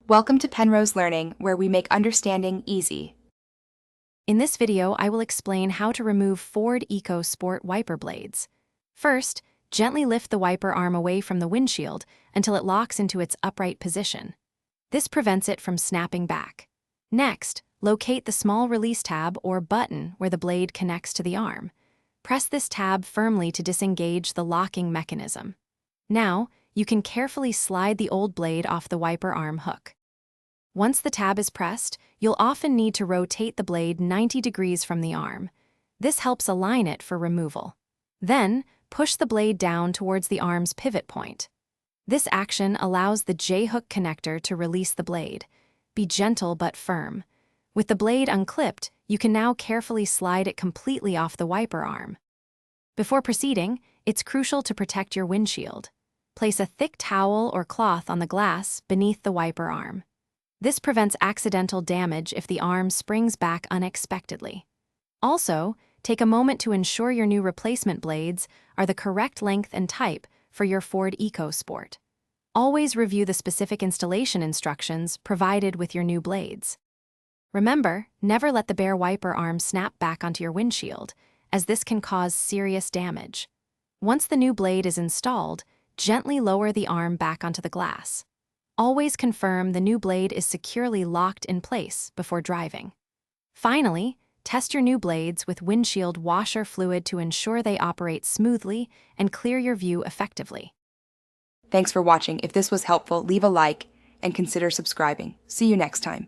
Welcome to Penrose Learning, where we make understanding easy. In this video, I will explain how to remove Ford Ecosport wiper blades. First, gently lift the wiper arm away from the windshield until it locks into its upright position. This prevents it from snapping back. Next, locate the small release tab or button where the blade connects to the arm. Press this tab firmly to disengage the locking mechanism. Now, you can carefully slide the old blade off the wiper arm hook. Once the tab is pressed, you'll often need to rotate the blade 90 degrees from the arm. This helps align it for removal. Then, push the blade down towards the arm's pivot point. This action allows the J-hook connector to release the blade. Be gentle but firm. With the blade unclipped, you can now carefully slide it completely off the wiper arm. Before proceeding, it's crucial to protect your windshield. Place a thick towel or cloth on the glass beneath the wiper arm. This prevents accidental damage if the arm springs back unexpectedly. Also, take a moment to ensure your new replacement blades are the correct length and type for your Ford Ecosport. Always review the specific installation instructions provided with your new blades. Remember, never let the bare wiper arm snap back onto your windshield, as this can cause serious damage. Once the new blade is installed, gently lower the arm back onto the glass. Always confirm the new blade is securely locked in place before driving. Finally, test your new blades with windshield washer fluid to ensure they operate smoothly and clear your view effectively. Thanks for watching. If this was helpful, leave a like and consider subscribing. See you next time.